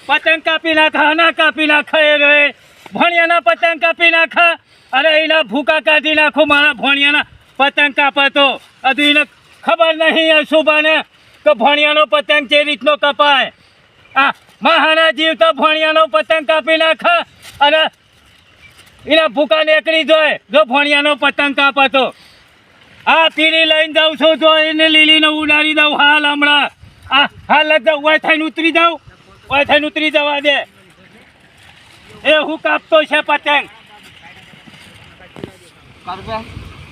પતંગ કાપી નાખા ના કાપી નાખે રે ભણિયાના પતંગ કાપી નાખા અરે એના ભૂકા કાઢી નાખો મારા ભણિયાના પતંગ કાપતો હજુ એને ખબર નહીં શુભાને તો ભણિયાનો પતંગ જે રીતનો કપાય આ મહાના જીવ તો ભણિયાનો પતંગ કાપી નાખા અને એના ભૂકા નીકળી જાય જો ભણિયાનો પતંગ કાપતો આ પીળી લઈને જાઉં છું જો એને લીલીને ઉડાડી દઉં હાલ હમણાં હાલ જ જાઉં ઓય થઈને ઉતરી જાઉં ઓય થઈને ઉતરી જવા દે એ હું કાપતો છે પતંગ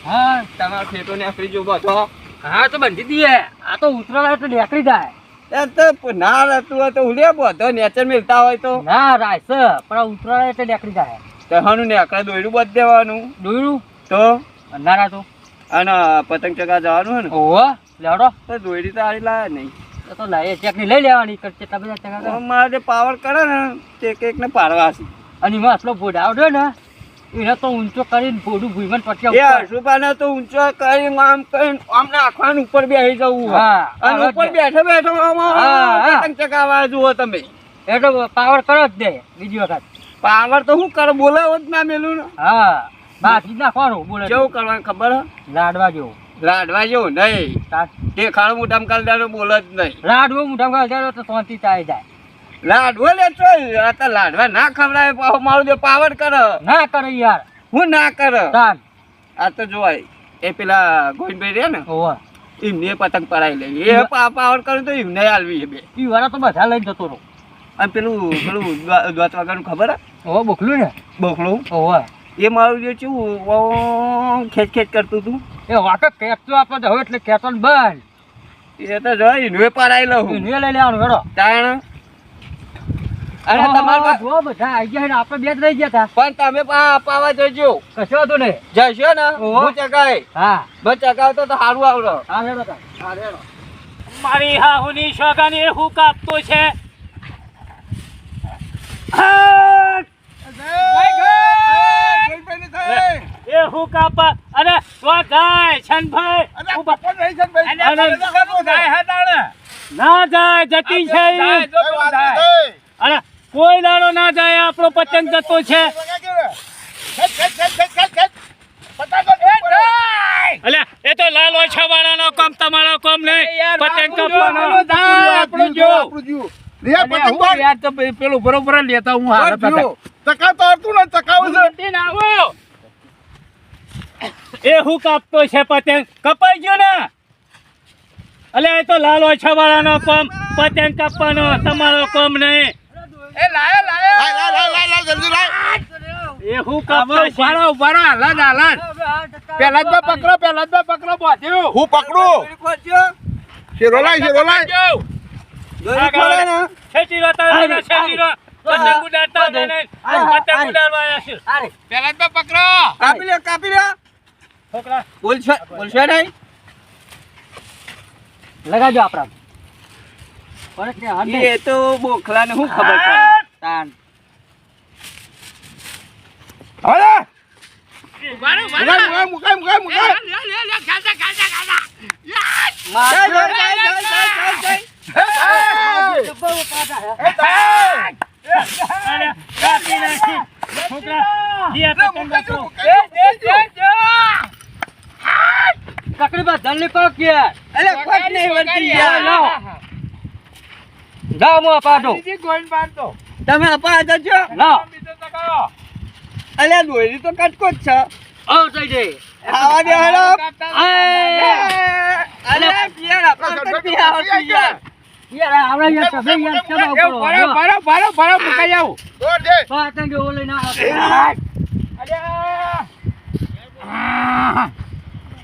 હા તમારો ફેટો નીકળી જો બધો હા તો બંધી દઈએ આ તો ઉતરેલા એટલે નીકળી જાય એ તો ના રહેતું હોય તો ઉલે બધો નેચર મિલતા હોય તો ના રાઈસ પણ ઉતરેલા એટલે નીકળી જાય તહાનું નેકળે દોયડું બધ દેવાનું દોયડું તો અંધારા તો અને પતંગ ચગા જવાનું હોય ને ઓહો લેવડો તો દોયડી તો આરી લાવે નહીં તો લઈ ચેકની લઈ લેવાની કેટલા બધા ચકા મારે જે પાવર કરે ને તે એક ને પાડવા છે અને એમાં આટલો ભોડ આવડ્યો ને એને તો ઊંચો કરીને ભોડું ભૂઈમાં એ પટ્યા હર્ષુભાને તો ઊંચો કરી આમ કરીને આમ નાખવાનું ઉપર બેસી જવું હા, અને ઉપર બેઠો બેઠો પતંગ ચગાવવા જુઓ તમે એટલે પાવર કરો જ દે બીજી વખત પાવર તો શું કરે બોલાવો જ ના મેલું ને હા બાકી નાખવાનું બોલે કેવું કરવાનું ખબર હે લાડવા જેવું લાડવા જેવું નહીં તે ખાડો મોટામાં કાલદારો બોલ જ નહીં લાડવો મોટા ખાય તો શાંતિ ચાલી જાય લાડવો લે તો આ તો લાડવા ના ખવડાવે પાછો મારું જે પાવર કરે ના કરે યાર હું ના કરે તાન આ તો જોવાય એ પેલા ગોવિંદભાઈ રે ને ઓહો એમને પતંગ પડાવી લે એ પાવર કરે તો એમને આલવી એ બે ઈ વાળા તો બધા લઈને જતો રહો અને પેલું દોત વાગાનું ખબર હે ઓહો બોખલું ને બોખડું ઓહો એ મારું જે ચેવું ખેંચ ખેંચ કરતું હતું એ વાટો કેચતો આપણે હવે એટલે કેચો બંધ એ તો જોઈ ઇન્વે પડાવી લઉં એને લઈ લેવાનું હેડો તાણ અને તમારે જો બધા આવી ગયા ને આપણે બે જ રહી ગયા હતા પણ તમે પાવા જજો કશો હતું ને જશો ને હું ચગાય હા બસ ચગાવતો તો સારું આવડો હા હેડો તાન. હા હેડો મારી હાહુની શોગાની એ હું કાપતો છે એ હું કાપા અરે તો જાય છનભાઈ ના જાય જતી છે અરે કોઈ દાડો ના જાય આપણો પતંગ જતો છે અલ્યા એ તો લાલ ઓછા વાળાનો કામ તમારો કામ નહીં પતંગ કાપવાનો આપણું જો યાર તો પેલું બરોબર લેતા હું હારે ચકાતો હતું ને ચકાવું છે એ હું કાપતો છે પતંગ કપાઈ ગયો ને અલે એ તો લાલ ઓછા વાળાનો કામ પતંગ કાપવાનો તમારો કામ નહીં જલ્દી લાય એ હું કાપતો છે પેલા જ પકડો બોધ્યું હું પકડું શેરો લાય દોરી ખોલે ને છેટી રોતા છેટી રો પતંગ ઉડાડતા ને પતંગ ઉડાડવા આવ્યા છે પેલા જ પકડો કાપી લે છોકરા બોલશે નહીં લગાજો આપણા પરત ને હાથ એ તો બોખલાને શું ખબર પડે તાન હવે કાપી નાખી છોકરા દિયા પતંગ કાપો તકરીબન જલ્દી કરો કે અલે કોઈ નહીં વળતી યાર જાઓ મો પાડો તમે અપા જજો લાવ અલે દોરી તો કટકો જ છે આવ થઈ જઈ આવા દે હેડો અલે અલે યાર આપા તો પિયા હોતી યાર યાર આવડા યાર તમે યાર ચલાવ કરો બરો મુકાઈ આવ પાતંગ ઓલે ના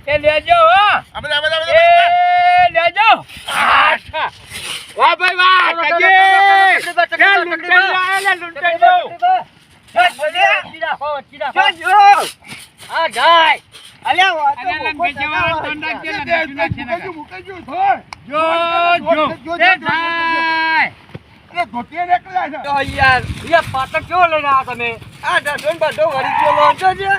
એ લેજો હો એ લેજો વાહ ભાઈ વાહ કજે ચાલ લૂંટાઈ જાઓ આ જાય અલ્યા વા તો યાર યાર પાટક કેવો લઈને આ તમે આ ડસન બધો વળી ગયો લોચો છે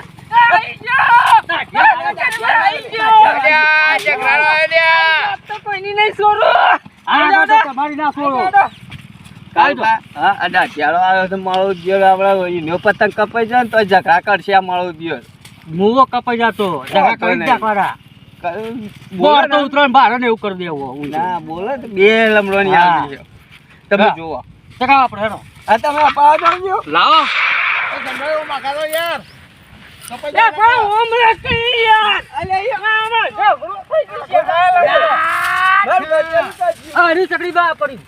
તમારી ના છોડો કાલબા આ દાઢિયાળો આવ્યો તો માળો દિયો આપડા ઈનો પતંગ કપાઈ જાય ને તો ઝઘડા કરશે આ માળો દિયો મુવો કપાઈ જાતો જગા કરી દે ખરા બોર તો ઉતરણ બહાર ને એવું કરી દેવો ના બોલે તો બે લમડોની આવી છે તમે જોવો જગા આપણે હેડો આ તમે અપાવા જાવજો લાવો ગંડાયો માખાડો યાર કપાઈ એ પણ ઓમરે કઈ યાર અલે અરે ચકડી બા પડી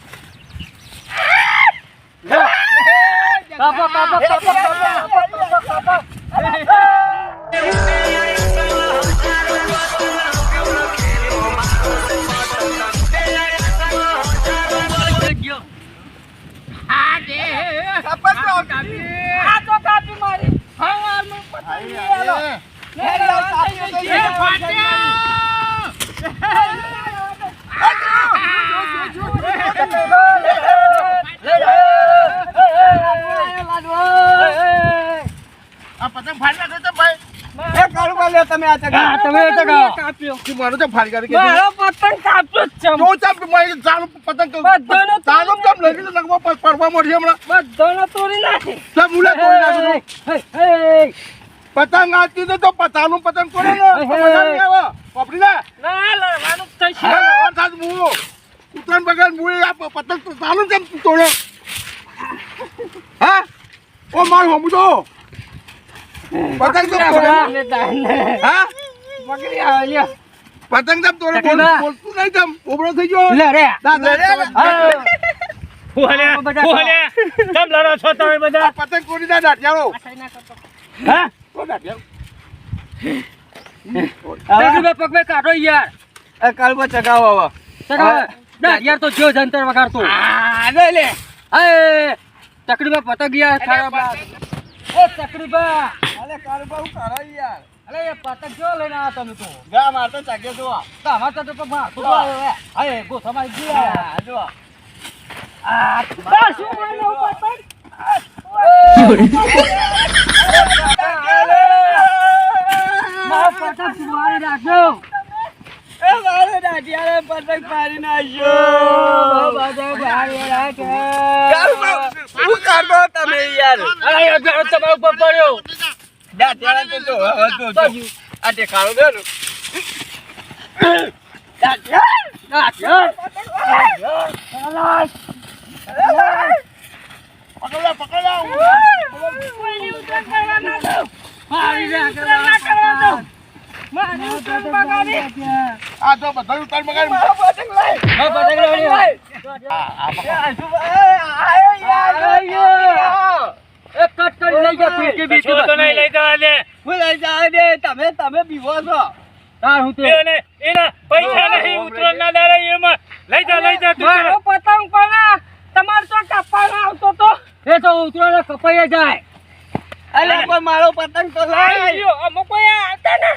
કાપા કાપા કાપા આ પતંગ ફાડી નાખો તો ભાઈ એ કાળુબા લે તમે આ ચગા તમે ચગાવો તું મારો તો ફાડી કાઢી કે મારો પતંગ કાપ્યો જ છે જો ચાપ મારી જાનું પતંગ બધાનો તારું કેમ લગી લગવા પડવા મળી હમણાં બધાનો તોડી નાખી સબ મુલે તોડી નાખું પતંગ આતી તો પતાનું પતંગ કોને ને મજા નહીં આવે પપડી ના ના લડવાનું થશે વરસાદ મુઓ ઉતરાણ બગાડ મુએ આ પતંગ તો તાનું કેમ તોડે હા ઓ માર હમુ તો પતંગ તો તોડે હા પકડી આવે લ્યો પતંગ જમ તોડે બોલતું નહીં જમ ઓબળો થઈ ગયો લે રે ફોહલ્યા કેમ લડો છો તમે બધા પતંગ કોની ના દાઢિયાળો હા કો દાઢિયાળો ચકડી પગ મે કાઢો યાર આ કાળુબા ચગાવો હવે ચકડી ના યાર તો જો જંતર વગાડતો આ લે લે એ ચકડી પતંગ યાર ખાવા એ ચકડી બા અલે કાળુબા હું કરો યાર અલે એ પતંગ જો લઈને આ તમે તો ગા માર તો ચગે જો તમાર તો પગ માં તો એ ગો સમાઈ ગયા જો આ શું માનો પતંગ મારો પતંગ સુવારી રાખજો એ મારે દાઢિયાળે પતંગ ફાડી નાખ્યો પતંગ સુવારી રાખજો કાળુબા હું કરતો તમે યાર અરે યાર બેરો તમારો ઉપર પડ્યો દાઢિયાળે તો આ દેખાડો દે ને આ તો બધા ઉતાર બગાડ છો તો નહીં લઈ જવા દે હું લઈ જાવ દે તમે બીવો છો એના પૈસા નહીં ઉતરણ ના દાડે એમાં લઈ જા તું પતંગ પણ તમારે તો કાપવાનો આવતો તો એ તો ઉતરો કપાઈ જાય અલે કોઈ મારો પતંગ તો લાય અમુક કોઈ આવતા ને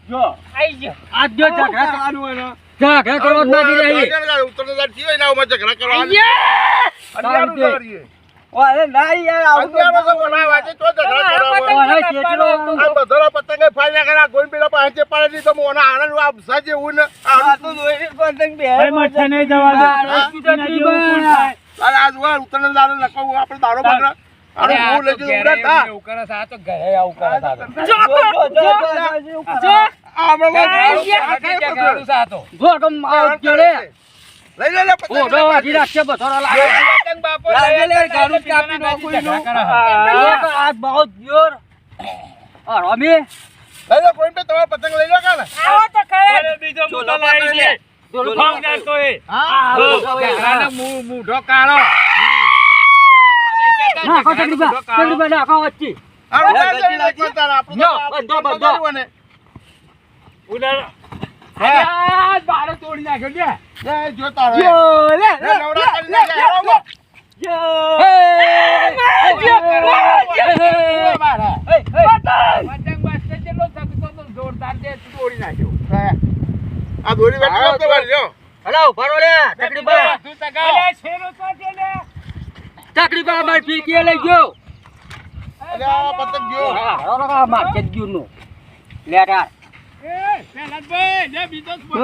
જો આઈ ગયો આજ જો ઝઘડા કરવાનું એનો ઝઘડા કરવા જ ના દીધા ઉત્તરદાર જીવે ના ઉમર ઝઘડા કરવા આઈ કરીએ ઓરે ના યાર આવું અંજારો તો બનાવા છે તો ઝઘડા કરવા આ બધાના પતંગે ફાઈ ના કરા ગોઈન પેલા પાસે પાડે ની તો મોના આનંદ આ સાજે હું ને આ તો દોરી પતંગ બે ભાઈ મઠે નહીં જવા દે અરે આજ વાર ઉત્તરદાર દારો લખવું આપણે દારો બગડા અરે હું લઈ જઉં ઉડા એવું કરે છે આ તો ઘરે આવું કરે લઈ લે કોઈ પે તમારા પતંગ લઈ લો કાને અરે બીજો મોટો લાવી દે ભાગ ના કોઈ મૂઢો કાળો નાખો ચકડી નાખો વચ્ચે ઉડાડો બારે તોડી નાખ્યો ને જોતા આ દોરી હલો ભરો લે ચકડી બા ચકડી બા મારી ફીકી લઈ ગયો પતંગ ગયો માર્કેટ ગયું નું લેટાર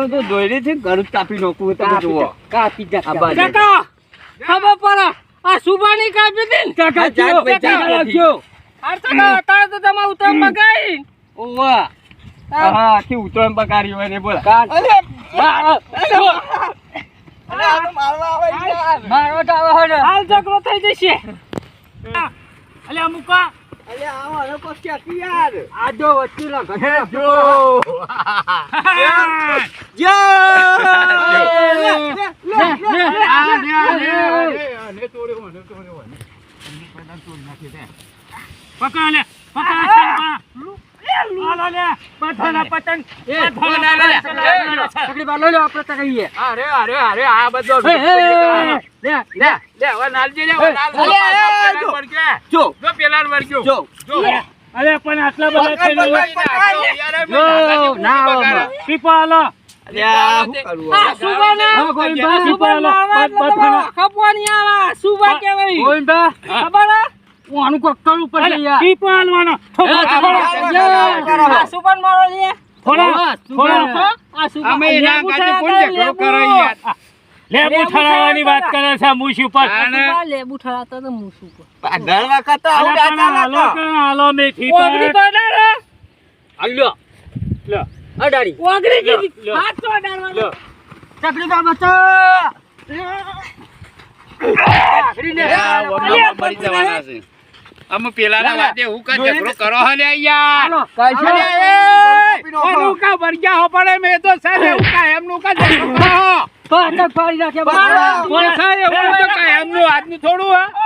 તો દોરી થી ઘર કાપી નાખું તમે જુઓ કાપી જા ખબર પડે આ સુબાની કાપી દી કાકા જાત ભાઈ, જાત રાખજો આ તો અત્યારે તો તમે ઉતમ મગાઈ ઓવા હા આખી ઉતરણ બગાડી હોય ને બોલા મારો તો આવે હે હાલ ઝઘડો થઈ જશે અલ્યા મુકા આ જો વચ્ચેલા ઘટે પકડ લે પકડ હાલો લે પથાના પતંગ તકડી બાર લઈ લો આપણે તો કહીએ અરે આ બધો લે લે હવે નાલજી લે પેલાન વળગે જો પેલાન વળગ્યો જો અરે પણ આટલા બધા થઈને ના પીપા હાલો અલ્યા શું કરું આ સુબાના ગોવિંદા, સુબાના બધાના. ખપવાની આવા સુબા કહેવાય ગોવિંદા ખબર હે હું આનું કોક કરવું પડશે યાર પીપા હાલવાનો આ સુબાન મારો લે થોડા આ સુબા અમે એના કાજે કોણ ઝઘડો કરો યાર લેબુ ઠરાવાની વાત કરે છે મુશ ઉપર લેબુ ઠરાતો તો મૂસું દર વખત હાલો હાલો મેથી ઓગળી બનારે હાલો લો અડાડી ઓગળી કીધી લ્યો. હાથ તો અડાડવાનો લ્યો. ચકડી બા બચો મરી જવાના છે અમે પેલાના વાતે હું કા ઝઘડો કરો હલે યાર ઓનું કા બરગ્યા હો પડે મે તો સાહેબ એવું કા એમનું કા ઝઘડો પાટક ફાડી નાખે કોણ સાહેબ એવું તો કા એમનું આજનું થોડું હા